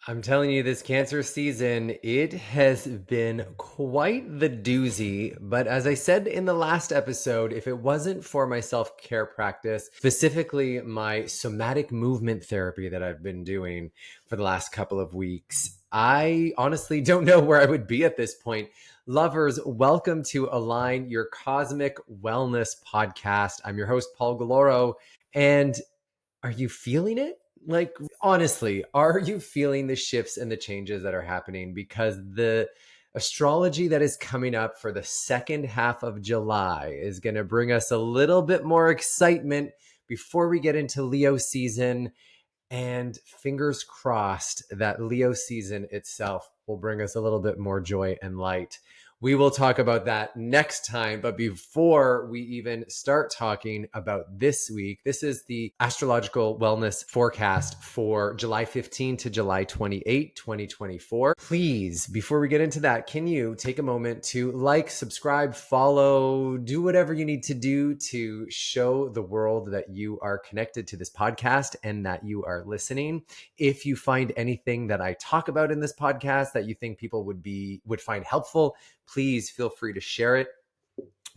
I'm telling you, this Cancer season, it has been quite the doozy. But as I said in the last episode, if it wasn't for my self-care practice, specifically my somatic movement therapy that I've been doing for the last couple of weeks, I honestly don't know where I would be at this point. Lovers, welcome to Align, your cosmic wellness podcast. I'm your host, Paul Galoro, and are you feeling it? Like, honestly, are you feeling the shifts and the changes that are happening? Because the astrology that is coming up for the second half of July is going to bring us a little bit more excitement before we get into Leo season. And fingers crossed that Leo season itself will bring us a little bit more joy and light. We will talk about that next time. But before we even start talking about this week, this is the astrological wellness forecast for July 15 to July 28, 2024. Please, before we get into that, can you take a moment to like, subscribe, follow, do whatever you need to do to show the world that you are connected to this podcast and that you are listening. If you find anything that I talk about in this podcast that you think people would find helpful, please feel free to share it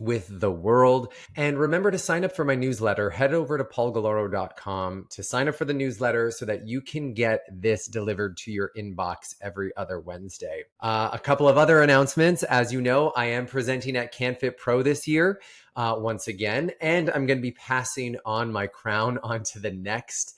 with the world. And remember to sign up for my newsletter. Head over to paulgaloro.com to sign up for the newsletter so that you can get this delivered to your inbox every other Wednesday. A couple of other announcements. As you know, I am presenting at CanFit Pro this year once again, and I'm going to be passing on my crown onto the next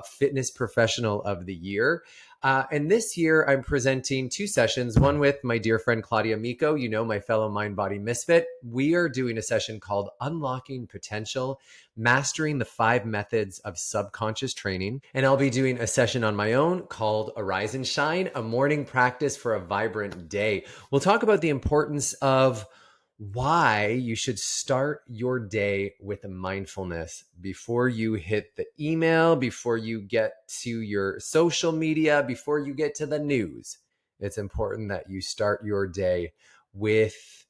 fitness professional of the year. And this year, I'm presenting two sessions, one with my dear friend Claudia Miko, my fellow mind-body misfit. We are doing a session called Unlocking Potential, Mastering the 5 Methods of Subconscious Training. And I'll be doing a session on my own called Arise and Shine, a morning practice for a vibrant day. We'll talk about the importance of why you should start your day with mindfulness before you hit the email, before you get to your social media, before you get to the news. It's important that you start your day with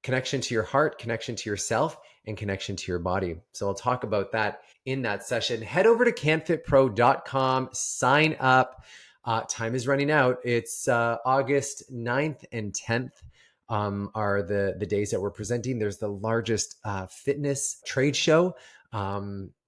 connection to your heart, connection to yourself, and connection to your body. So I'll talk about that in that session. Head over to canfitpro.com, sign up. Time is running out. It's August 9th and 10th. Are the days that we're presenting. There's the largest fitness trade show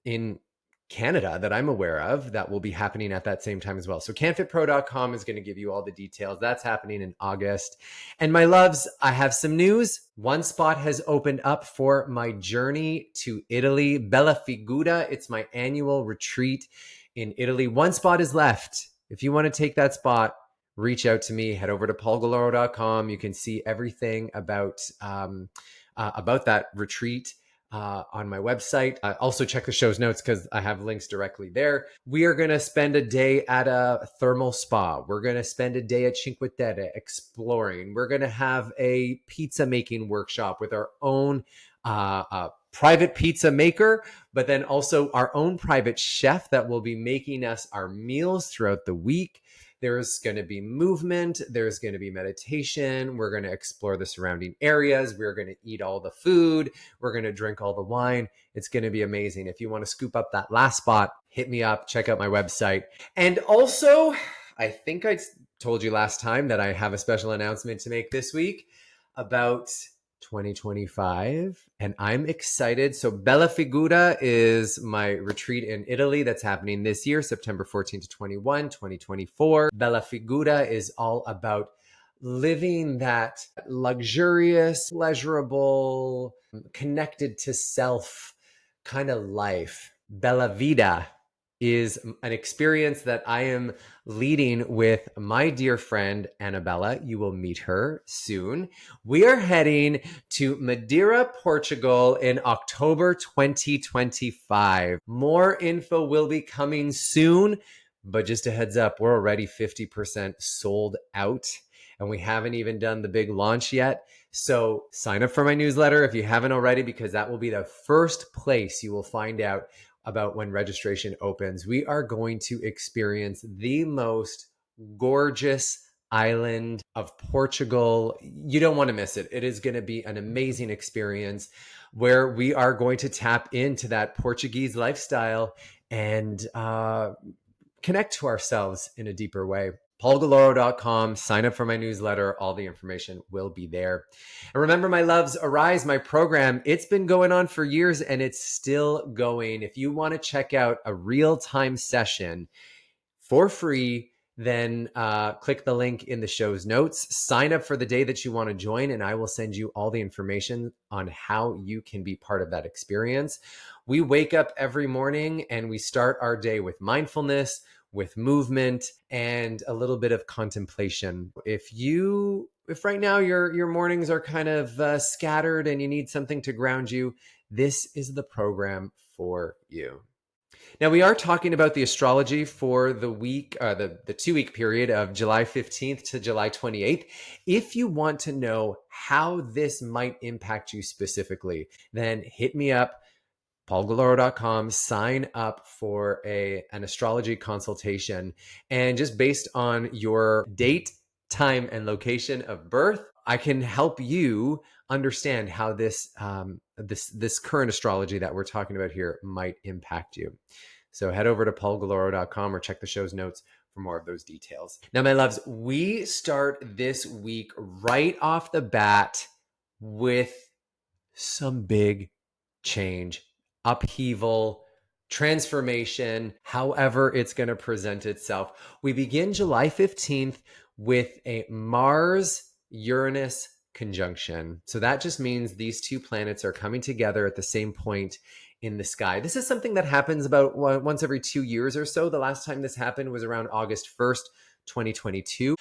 in Canada that I'm aware of that will be happening at that same time as well. So canfitpro.com is going to give you all the details. That's happening in August. And my loves, I have some news. One spot has opened up for my journey to Italy, Bella Figura. It's my annual retreat in Italy. One spot is left. If you want to take that spot, reach out to me, head over to paulgaloro.com. You can see everything about that retreat on my website. Also check the show's notes because I have links directly there. We are going to spend a day at a thermal spa. We're going to spend a day at Cinque Terre exploring. We're going to have a pizza making workshop with our own private pizza maker, but then also our own private chef that will be making us our meals throughout the week. There's going to be movement. There's going to be meditation. We're going to explore the surrounding areas. We're going to eat all the food. We're going to drink all the wine. It's going to be amazing. If you want to scoop up that last spot, hit me up. Check out my website. And also, I think I told you last time that I have a special announcement to make this week about 2025, and I'm excited. So Bella Figura is my retreat in Italy that's happening this year, September 14 to 21, 2024. Bella Figura is all about living that luxurious, pleasurable, connected to self kind of life. Bella Vida is an experience that I am leading with my dear friend, Annabella. You will meet her soon. We are heading to Madeira, Portugal in October 2025. More info will be coming soon, but just a heads up, we're already 50% sold out and we haven't even done the big launch yet. So sign up for my newsletter if you haven't already, because that will be the first place you will find out about when registration opens. We are going to experience the most gorgeous island of Portugal. You don't want to miss it. It is going to be an amazing experience where we are going to tap into that Portuguese lifestyle and connect to ourselves in a deeper way. paulgaloro.com. Sign up for my newsletter. All the information will be there. And remember, my loves, Arise, my program, it's been going on for years and it's still going. If you want to check out a real-time session for free, then click the link in the show's notes. Sign up for the day that you want to join, and I will send you all the information on how you can be part of that experience. We wake up every morning and we start our day with mindfulness, with movement, and a little bit of contemplation. If right now your mornings are kind of scattered and you need something to ground you, this is the program for you. Now, we are talking about the astrology for the week, the 2-week period of July 15th to July 28th. If you want to know how this might impact you specifically, then hit me up, paulgaloro.com, sign up for an astrology consultation. And just based on your date, time, and location of birth, I can help you understand how this current astrology that we're talking about here might impact you. So head over to paulgaloro.com or check the show's notes for more of those details. Now, my loves, we start this week right off the bat with some big change, upheaval, transformation, however it's going to present itself. We begin July 15th with a Mars-Uranus conjunction. So that just means these two planets are coming together at the same point in the sky. This is something that happens about once every 2 years or so. The last time this happened was around August 1st, 2022.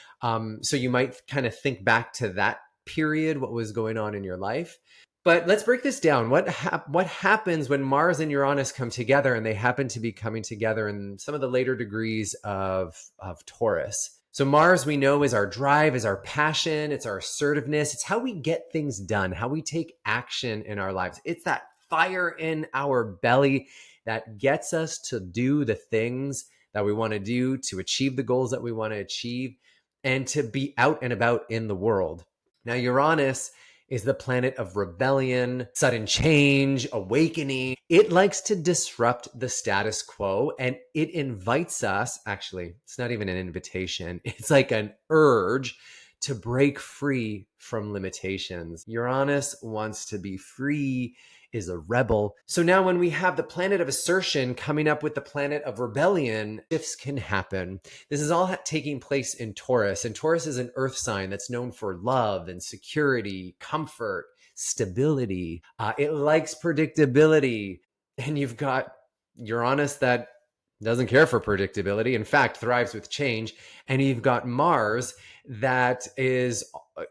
So you might kind of think back to that period, what was going on in your life. But let's break this down. What happens when Mars and Uranus come together, and they happen to be coming together in some of the later degrees of Taurus? So Mars, we know, is our drive, is our passion, it's our assertiveness. It's how we get things done, how we take action in our lives. It's that fire in our belly that gets us to do the things that we want to do, to achieve the goals that we want to achieve, and to be out and about in the world. Now, Uranus is the planet of rebellion, sudden change, awakening. It likes to disrupt the status quo, and it invites us, actually, it's not even an invitation, it's like an urge to break free from limitations. Uranus wants to be free, is a rebel. So now when we have the planet of assertion coming up with the planet of rebellion, shifts can happen. This is all taking place in Taurus, and Taurus is an earth sign that's known for love and security, comfort, stability. It likes predictability. And you've got Uranus that doesn't care for predictability, in fact, thrives with change. And you've got Mars that is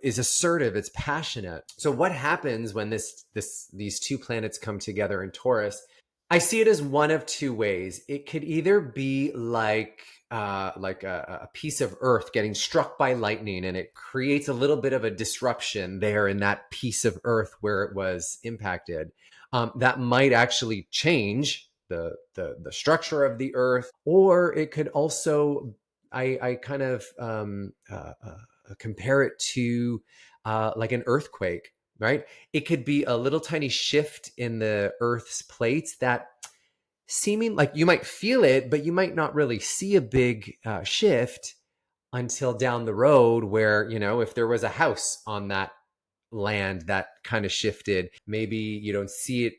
assertive, it's passionate. So what happens when these two planets come together in Taurus? I see it as one of two ways. It could either be like a piece of earth getting struck by lightning, and it creates a little bit of a disruption there in that piece of earth where it was impacted. That might actually change the structure of the earth, or it could also, I kind of compare it to like an earthquake, right? It could be a little tiny shift in the earth's plates that seeming like you might feel it, but you might not really see a big shift until down the road where, if there was a house on that land that kind of shifted, maybe you don't see it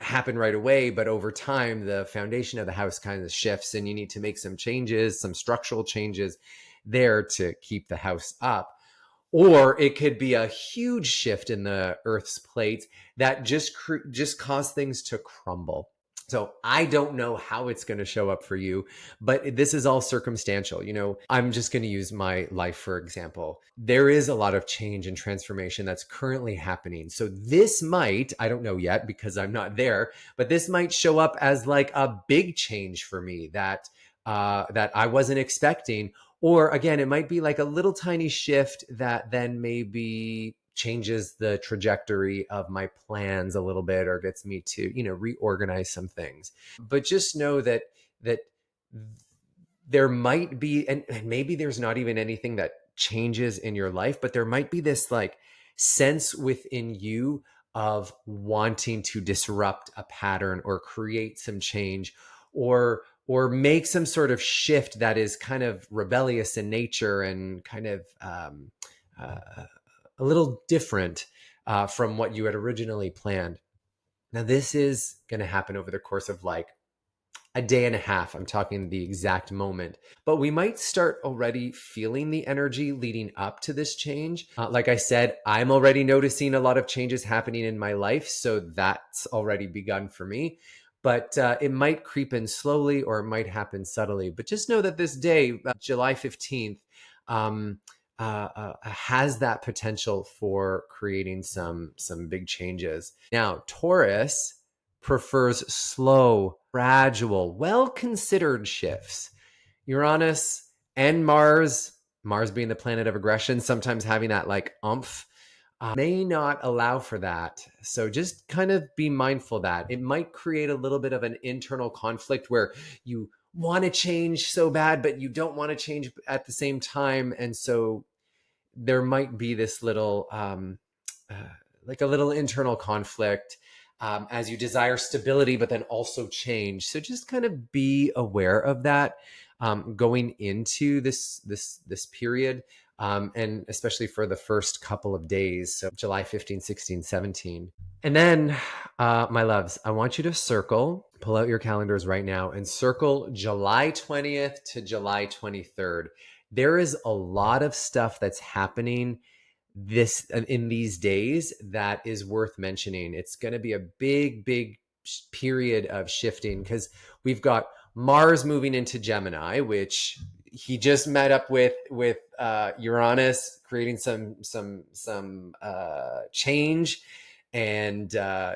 happen right away, but over time, the foundation of the house kind of shifts and you need to make some changes, some structural changes there to keep the house up. Or it could be a huge shift in the Earth's plate that just cause things to crumble. So I don't know how it's going to show up for you, but this is all circumstantial. I'm just going to use my life, for example. There is a lot of change and transformation that's currently happening. So this might, I don't know yet because I'm not there, but this might show up as like a big change for me that I wasn't expecting. Or again, it might be like a little tiny shift that then maybe changes the trajectory of my plans a little bit or gets me to, reorganize some things. But just know that there might be, and maybe there's not even anything that changes in your life, but there might be this like sense within you of wanting to disrupt a pattern or create some change or or make some sort of shift that is kind of rebellious in nature and kind of uh, a little different from what you had originally planned. Now, this is going to happen over the course of like a day and a half. I'm talking the exact moment, but we might start already feeling the energy leading up to this change. Like I said, I'm already noticing a lot of changes happening in my life, so that's already begun for me. But it might creep in slowly or it might happen subtly. But just know that this day, July 15th, has that potential for creating some big changes. Now, Taurus prefers slow, gradual, well-considered shifts. Uranus and Mars being the planet of aggression, sometimes having that like umph, may not allow for that. So just kind of be mindful that it might create a little bit of an internal conflict where you want to change so bad, but you don't want to change at the same time. And so there might be this little uh, like a little internal conflict as you desire stability but then also change. So just kind of be aware of that going into this period, and especially for the first couple of days, so July 15, 16, 17. And then my loves, I want you to pull out your calendars right now and circle July 20th to July 23rd. There is a lot of stuff that's happening this in these days that is worth mentioning. It's going to be a big period of shifting because we've got Mars moving into Gemini, which he just met up with Uranus, creating some change and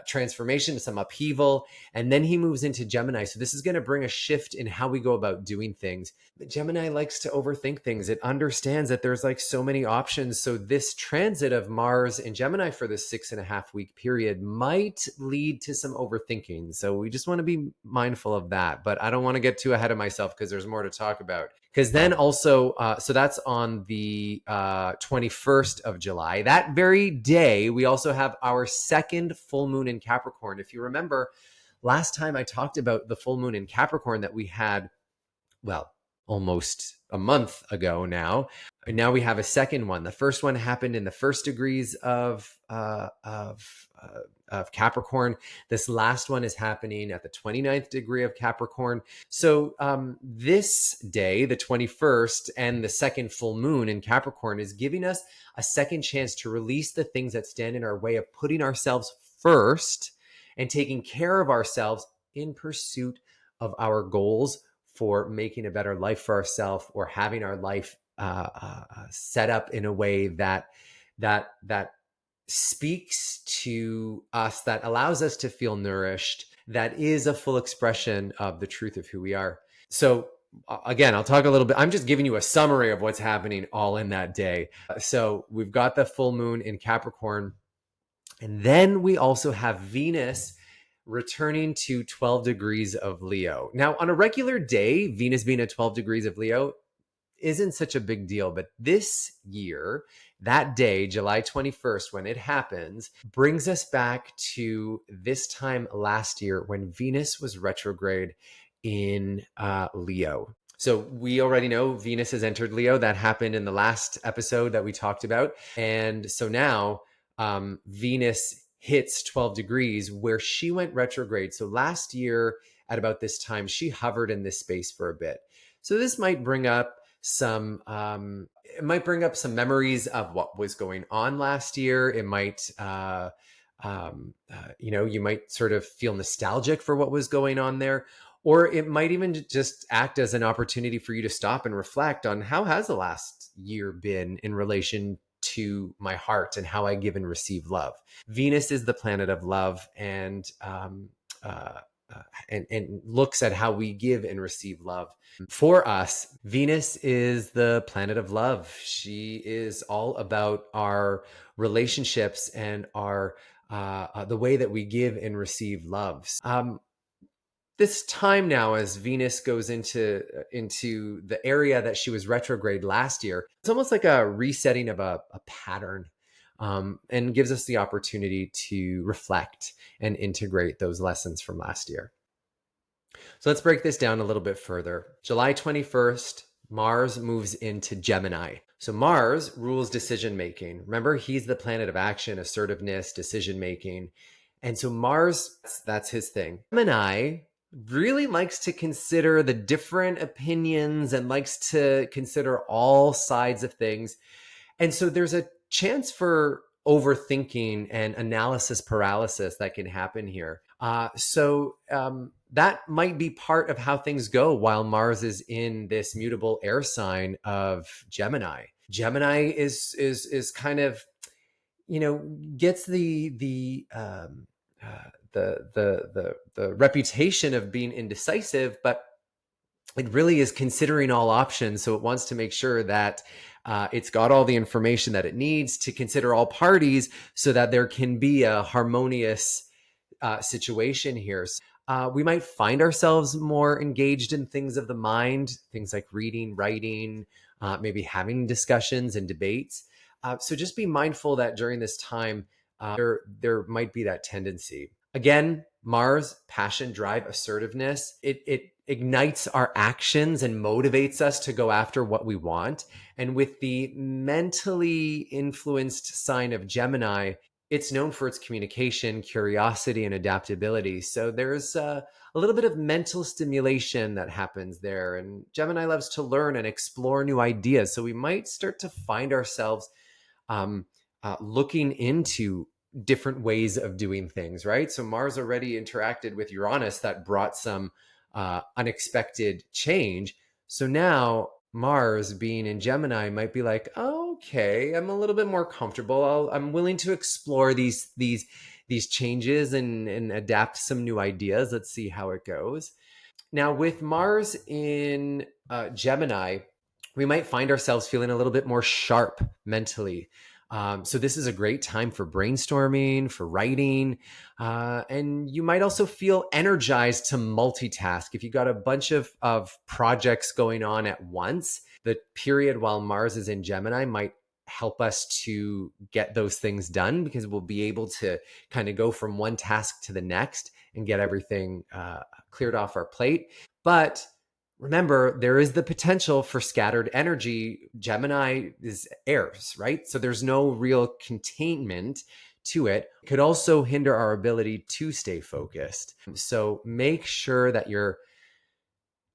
transformation, some upheaval, and then he moves into Gemini. So this is going to bring a shift in how we go about doing things. But Gemini likes to overthink things. It understands that there's like so many options. So this transit of Mars in Gemini for this 6.5 week period might lead to some overthinking. So we just want to be mindful of that. But I don't want to get too ahead of myself because there's more to talk about. Because then also, so that's on the 21st of July. That very day, we also have our second full moon in Capricorn. If you remember, last time I talked about the full moon in Capricorn that we had, well, almost a month ago now. And now we have a second one. The first one happened in the first degrees of Capricorn. This last one is happening at the 29th degree of Capricorn. So this day, the 21st, and the second full moon in Capricorn is giving us a second chance to release the things that stand in our way of putting ourselves first and taking care of ourselves in pursuit of our goals for making a better life for ourselves or having our life set up in a way that speaks to us, that allows us to feel nourished, that is a full expression of the truth of who we are. So again, I'll talk a little bit. I'm just giving you a summary of what's happening all in that day. So we've got the full moon in Capricorn, and then we also have Venus returning to 12 degrees of Leo. Now, on a regular day, Venus being at 12 degrees of Leo isn't such a big deal. But this year, that day, July 21st, when it happens, brings us back to this time last year when Venus was retrograde in Leo. So we already know Venus has entered Leo. That happened in the last episode that we talked about. And so now Venus hits 12 degrees where she went retrograde. So last year at about this time, she hovered in this space for a bit. So this might bring up some memories of what was going on last year. It might you might sort of feel nostalgic for what was going on there, or it might even just act as an opportunity for you to stop and reflect on how has the last year been in relation to my heart and how I give and receive love. Venus is the planet of love, and looks at how we give and receive love. For us, Venus is the planet of love. She is all about our relationships and our the way that we give and receive love. This time now, as Venus goes into the area that she was retrograde last year, it's almost like a resetting of a pattern, and gives us the opportunity to reflect and integrate those lessons from last year. So let's break this down a little bit further. July 21st, Mars moves into Gemini. So Mars rules decision making. Remember, he's the planet of action, assertiveness, decision making. And so Mars, that's his thing. Gemini really likes to consider the different opinions and likes to consider all sides of things. And so there's a chance for overthinking and analysis paralysis that can happen here. That might be part of how things go while Mars is in this mutable air sign of Gemini. Gemini is kind of, gets the reputation of being indecisive, but it really is considering all options. So it wants to make sure that it's got all the information that it needs to consider all parties so that there can be a harmonious situation here. We might find ourselves more engaged in things of the mind, things like reading, writing, maybe having discussions and debates. So just be mindful that during this time, there might be that tendency. Again, Mars, passion, drive, assertiveness. It ignites our actions and motivates us to go after what we want. And with the mentally influenced sign of Gemini, it's known for its communication, curiosity, and adaptability. So there's a little bit of mental stimulation that happens there. And Gemini loves to learn and explore new ideas. So we might start to find ourselves looking into different ways of doing things, right? So Mars already interacted with Uranus that brought some unexpected change. So now Mars being in Gemini might be like, oh, okay, I'm a little bit more comfortable. I'm willing to explore these changes and adapt some new ideas. Let's see how it goes. Now with Mars in Gemini, we might find ourselves feeling a little bit more sharp mentally. So this is a great time for brainstorming, for writing, and you might also feel energized to multitask. If you've got a bunch of projects going on at once, the period while Mars is in Gemini might help us to get those things done because we'll be able to kind of go from one task to the next and get everything cleared off our plate. But remember, there is the potential for scattered energy. Gemini is airs, right? So there's no real containment to it. It could also hinder our ability to stay focused. So make sure that you're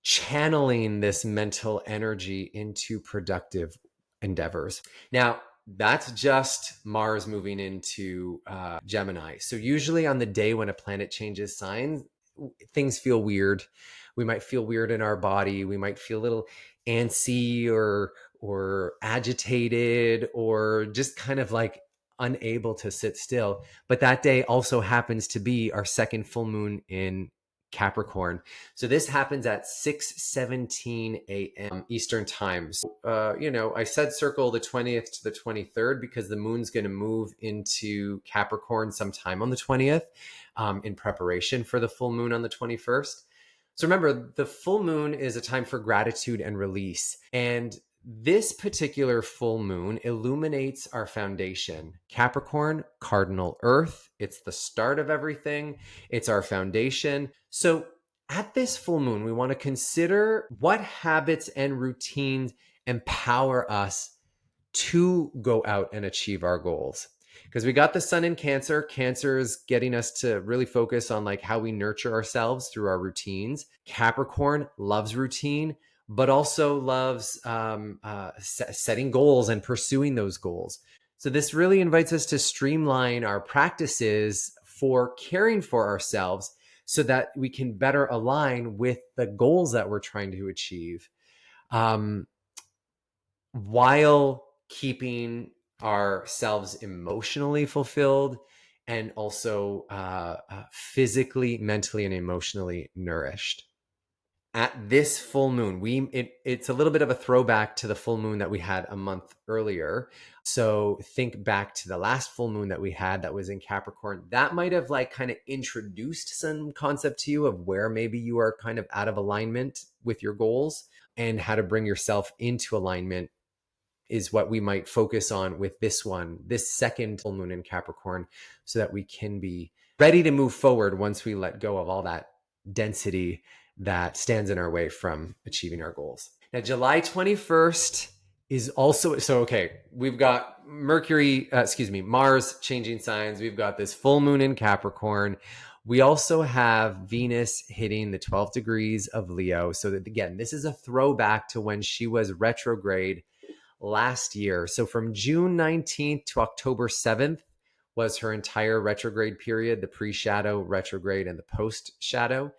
channeling this mental energy into productive endeavors. Now, that's just Mars moving into Gemini. So usually on the day when a planet changes signs, things feel weird. We might feel weird in our body. We might feel a little antsy or agitated or just kind of like unable to sit still. But that day also happens to be our second full moon in Capricorn. So this happens at 6:17 a.m. Eastern time. So, I said circle the 20th to the 23rd because the moon's going to move into Capricorn sometime on the 20th in preparation for the full moon on the 21st. So remember, the full moon is a time for gratitude and release. And this particular full moon illuminates our foundation. Capricorn, cardinal earth. It's the start of everything. It's our foundation. So at this full moon, we want to consider what habits and routines empower us to go out and achieve our goals. Because we got the sun in Cancer. Cancer is getting us to really focus on like how we nurture ourselves through our routines. Capricorn loves routine, but also loves setting goals and pursuing those goals. So this really invites us to streamline our practices for caring for ourselves so that we can better align with the goals that we're trying to achieve, while keeping ourselves emotionally fulfilled and also physically, mentally, and emotionally nourished. At this full moon, it's a little bit of a throwback to the full moon that we had a month earlier. So think back to the last full moon that we had that was in Capricorn. That might have like kind of introduced some concept to you of where maybe you are kind of out of alignment with your goals, and how to bring yourself into alignment is what we might focus on with this second full moon in Capricorn, so that we can be ready to move forward once we let go of all that density that stands in our way from achieving our goals. Now, July 21st is also, so okay, we've got Mars changing signs. We've got this full moon in Capricorn. We also have Venus hitting the 12 degrees of Leo. So that, again, this is a throwback to when she was retrograde last year. So from June 19th to October 7th was her entire retrograde period, the pre-shadow retrograde and the post-shadow.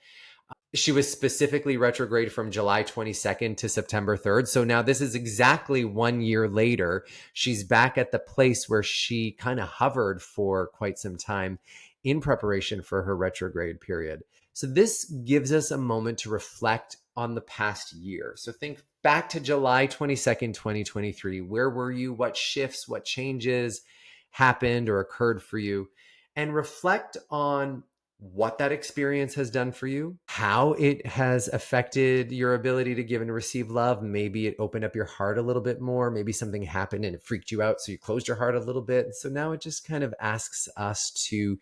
She was specifically retrograde from July 22nd to September 3rd. So now this is exactly 1 year later. She's back at the place where she kind of hovered for quite some time in preparation for her retrograde period. So this gives us a moment to reflect on the past year. So think back to July 22nd, 2023. Where were you? What shifts, what changes happened or occurred for you? And reflect on what that experience has done for you, how it has affected your ability to give and receive love. Maybe it opened up your heart a little bit more. Maybe something happened and it freaked you out, so you closed your heart a little bit. So now it just kind of asks us to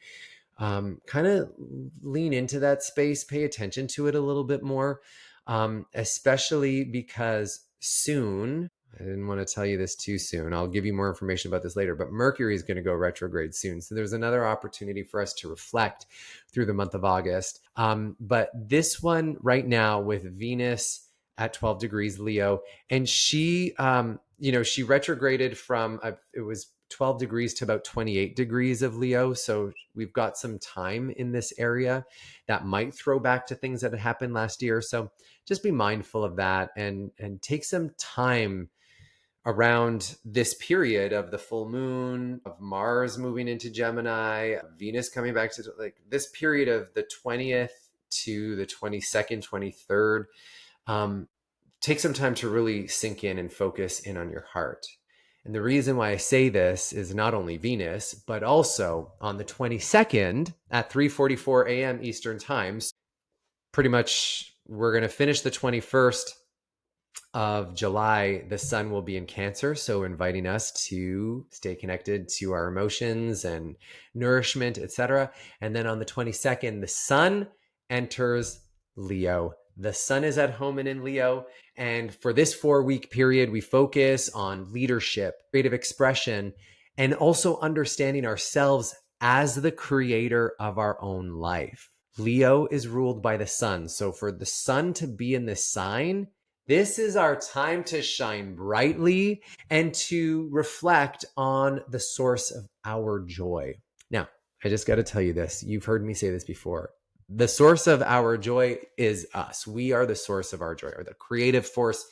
kind of lean into that space, pay attention to it a little bit more, especially because soon, I didn't want to tell you this too soon. I'll give you more information about this later, but Mercury is going to go retrograde soon. So there's another opportunity for us to reflect through the month of August. But this one right now with Venus at 12 degrees Leo, and she, she retrograded from, it was 12 degrees to about 28 degrees of Leo. So we've got some time in this area that might throw back to things that had happened last year. So just be mindful of that and take some time around this period of the full moon, of Mars moving into Gemini, Venus coming back to like this period of the 20th to the 22nd, 23rd. Take some time to really sink in and focus in on your heart. And the reason why I say this is not only Venus, but also on the 22nd at 3:44 a.m. Eastern times, pretty much we're going to finish the 21st of July, the sun will be in Cancer, so inviting us to stay connected to our emotions and nourishment, etc. And then on the 22nd, the sun enters Leo. The sun is at home and in Leo. And for this 4-week period, we focus on leadership, creative expression, and also understanding ourselves as the creator of our own life. Leo is ruled by the sun. So for the sun to be in this sign, this is our time to shine brightly and to reflect on the source of our joy. Now, I just got to tell you this. You've heard me say this before. The source of our joy is us. We are the source of our joy, or the creative force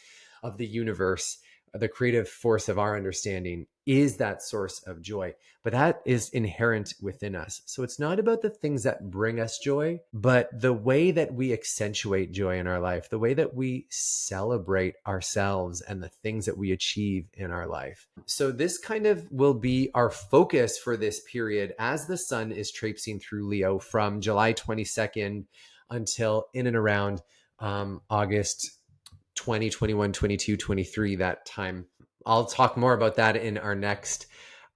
of the universe, the creative force of our understanding is that source of joy. But that is inherent within us. So it's not about the things that bring us joy, but the way that we accentuate joy in our life, the way that we celebrate ourselves and the things that we achieve in our life. So this kind of will be our focus for this period as the sun is traipsing through Leo from July 22nd until in and around August 20, 21, 22, 23, that time. I'll talk more about that in our next,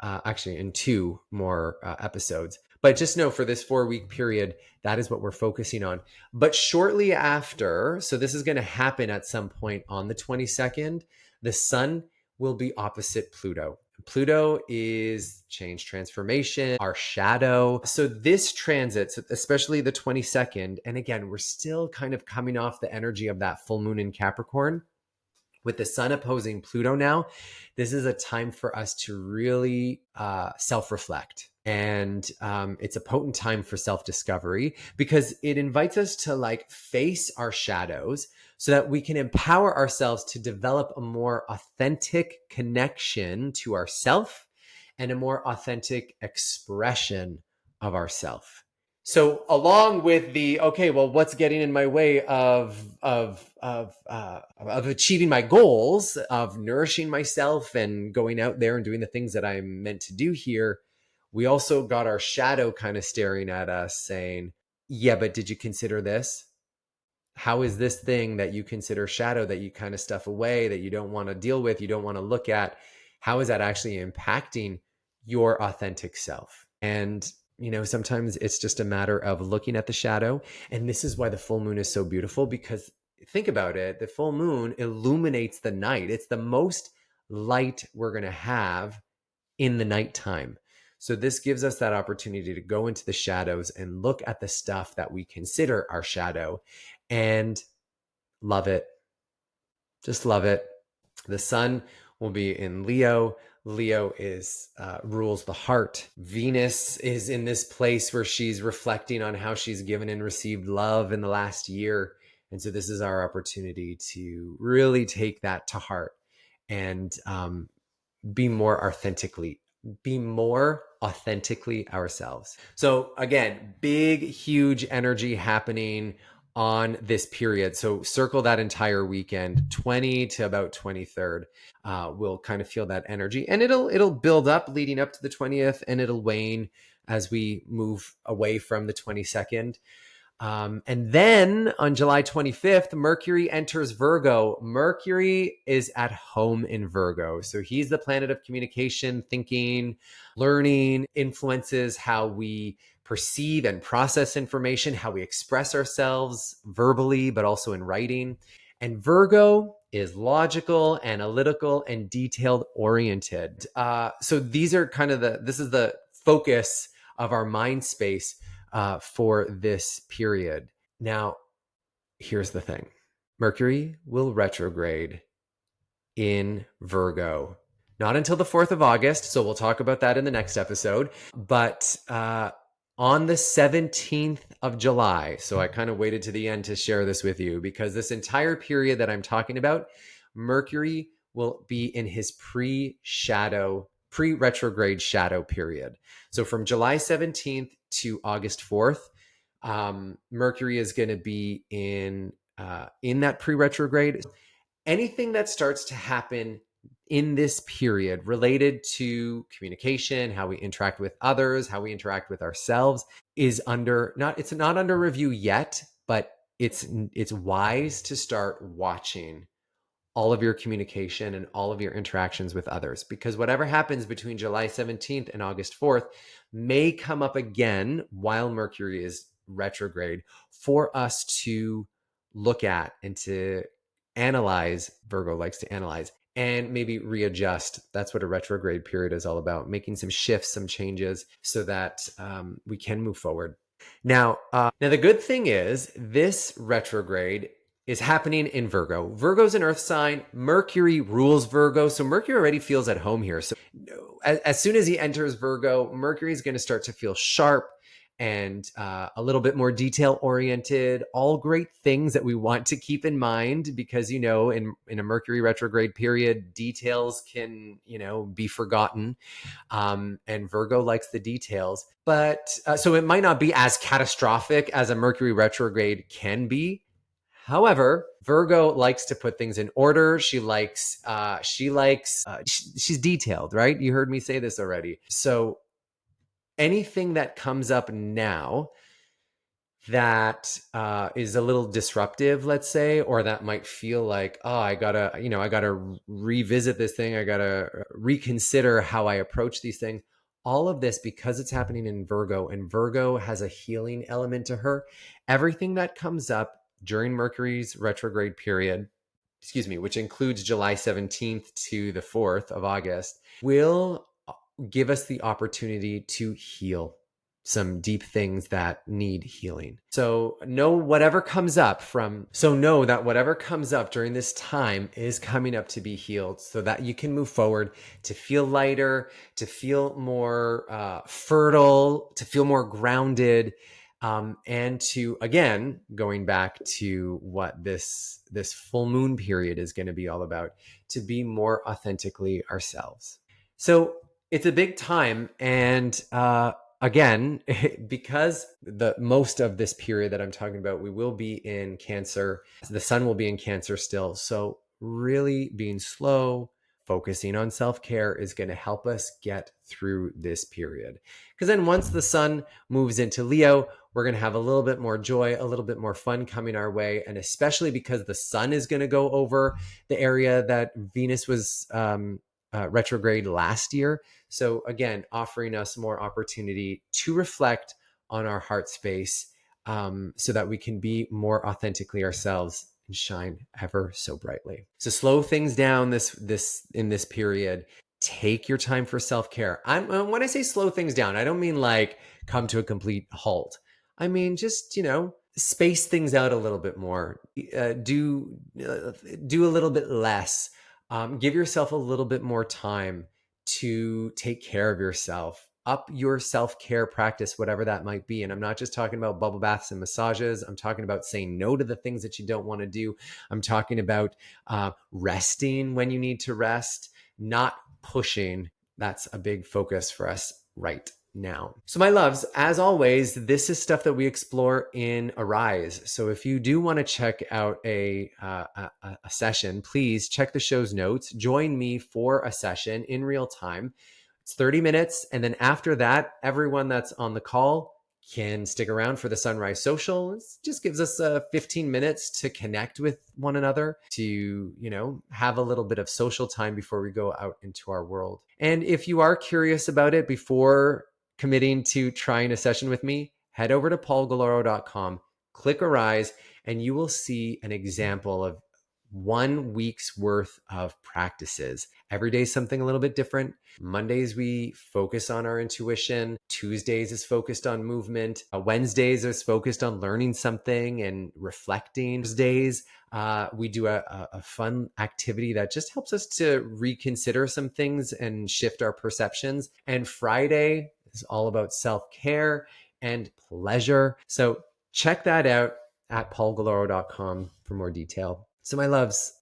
actually in 2 more episodes. But just know for this 4-week period, that is what we're focusing on. But shortly after, so this is going to happen at some point on the 22nd, the sun will be opposite Pluto. Pluto is change, transformation, our shadow. So this transit, especially the 22nd, and again, we're still kind of coming off the energy of that full moon in Capricorn. With the sun opposing Pluto now, this is a time for us to really self-reflect. And it's a potent time for self-discovery because it invites us to like face our shadows so that we can empower ourselves to develop a more authentic connection to ourself and a more authentic expression of ourself. So along with the, okay, well, what's getting in my way of achieving my goals, of nourishing myself and going out there and doing the things that I'm meant to do here, we also got our shadow kind of staring at us saying, yeah, but did you consider this? How is this thing that you consider shadow, that you kind of stuff away, that you don't want to deal with, you don't want to look at, how is that actually impacting your authentic self? And sometimes it's just a matter of looking at the shadow. And this is why the full moon is so beautiful, because think about it. The full moon illuminates the night. It's the most light we're going to have in the nighttime. So this gives us that opportunity to go into the shadows and look at the stuff that we consider our shadow and love it. Just love it. The sun will be in Leo. Leo is rules the heart. Venus is in this place where she's reflecting on how she's given and received love in the last year. And so this is our opportunity to really take that to heart and be more authentically ourselves. So again, big, huge energy happening on this period. So circle that entire weekend, 20 to about 23rd. We'll kind of feel that energy, and it'll build up leading up to the 20th, and it'll wane as we move away from the 22nd. And then on July 25th, Mercury enters Virgo. Mercury is at home in Virgo. So he's the planet of communication, thinking, learning, influences how we perceive and process information, how we express ourselves verbally, but also in writing. And Virgo is logical, analytical, and detailed oriented. So these are kind of this is the focus of our mind space for this period. Now, here's the thing. Mercury will retrograde in Virgo. Not until the 4th of August, so we'll talk about that in the next episode. But on the 17th of July, so I kind of waited to the end to share this with you, because this entire period that I'm talking about, Mercury will be in his pre-retrograde shadow period. So from July 17th to August 4th, Mercury is going to be in that pre-retrograde. Anything that starts to happen in this period related to communication, how we interact with others, how we interact with ourselves, is it's not under review yet, but it's wise to start watching all of your communication and all of your interactions with others, because whatever happens between July 17th and August 4th may come up again while Mercury is retrograde for us to look at and to analyze. Virgo likes to analyze and maybe readjust. That's what a retrograde period is all about, making some shifts, some changes so that we can move forward. Now, the good thing is this retrograde is happening in Virgo. Virgo's an earth sign. Mercury rules Virgo. So Mercury already feels at home here. So as soon as he enters Virgo, Mercury is going to start to feel sharp and a little bit more detail oriented, all great things that we want to keep in mind, because, in a Mercury retrograde period, details can, be forgotten. And Virgo likes the details, but so it might not be as catastrophic as a Mercury retrograde can be. However, Virgo likes to put things in order. She's detailed, right? You heard me say this already. So anything that comes up now that is a little disruptive, let's say, or that might feel like, oh, I gotta revisit this thing. I gotta reconsider how I approach these things. All of this, because it's happening in Virgo, and Virgo has a healing element to her. Everything that comes up during Mercury's retrograde period, which includes July 17th to the 4th of August, will give us the opportunity to heal some deep things that need healing. So know that whatever comes up during this time is coming up to be healed, so that you can move forward, to feel lighter, to feel more fertile, to feel more grounded, and to, again, going back to what this full moon period is going to be all about, to be more authentically ourselves. So it's a big time, and again, because the most of this period that I'm talking about, we will be in Cancer. The sun will be in Cancer still. So really being slow, focusing on self-care is going to help us get through this period. Because then once the sun moves into Leo, we're going to have a little bit more joy, a little bit more fun coming our way. And especially because the sun is going to go over the area that Venus was retrograde last year. So again, offering us more opportunity to reflect on our heart space, so that we can be more authentically ourselves and shine ever so brightly. So slow things down in this period. Take your time for self-care. When I say slow things down, I don't mean like come to a complete halt. I mean just, space things out a little bit more. Do a little bit less. Give yourself a little bit more time to take care of yourself. Up your self-care practice, whatever that might be. And I'm not just talking about bubble baths and massages. I'm talking about saying no to the things that you don't want to do. I'm talking about resting when you need to rest, not pushing. That's a big focus for us right now. So my loves, as always, this is stuff that we explore in Arise. So if you do want to check out a session, please check the show's notes. Join me for a session in real time. It's 30 minutes. And then after that, everyone that's on the call can stick around for the Sunrise Social. It just gives us 15 minutes to connect with one another, to, have a little bit of social time before we go out into our world. And if you are curious about it before committing to trying a session with me, head over to paulgaloro.com, click Arise, and you will see an example of 1 week's worth of practices. Every day is something a little bit different. Mondays, we focus on our intuition. Tuesdays is focused on movement. Wednesdays is focused on learning something and reflecting. Thursdays, we do a fun activity that just helps us to reconsider some things and shift our perceptions. And Friday is all about self-care and pleasure. So check that out at paulgaloro.com for more detail. So my loves,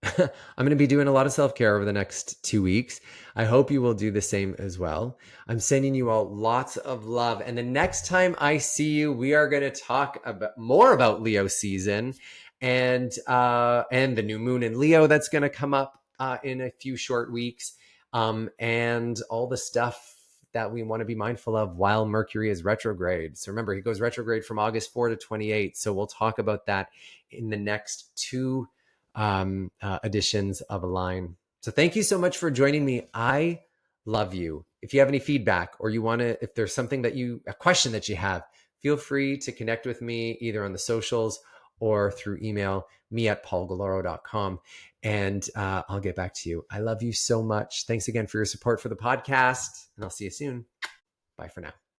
I'm going to be doing a lot of self-care over the next 2 weeks. I hope you will do the same as well. I'm sending you all lots of love. And the next time I see you, we are going to talk more about Leo season and the new moon in Leo that's going to come up in a few short weeks, and all the stuff that we want to be mindful of while Mercury is retrograde. So remember, he goes retrograde from August 4 to 28. So we'll talk about that in the next 2 editions of Align. So thank you so much for joining me. I love you. If you have any feedback, or if there's something a question that you have, feel free to connect with me either on the socials or through email, me@paulgaloro.com, and I'll get back to you. I love you so much. Thanks again for your support for the podcast, and I'll see you soon. Bye for now.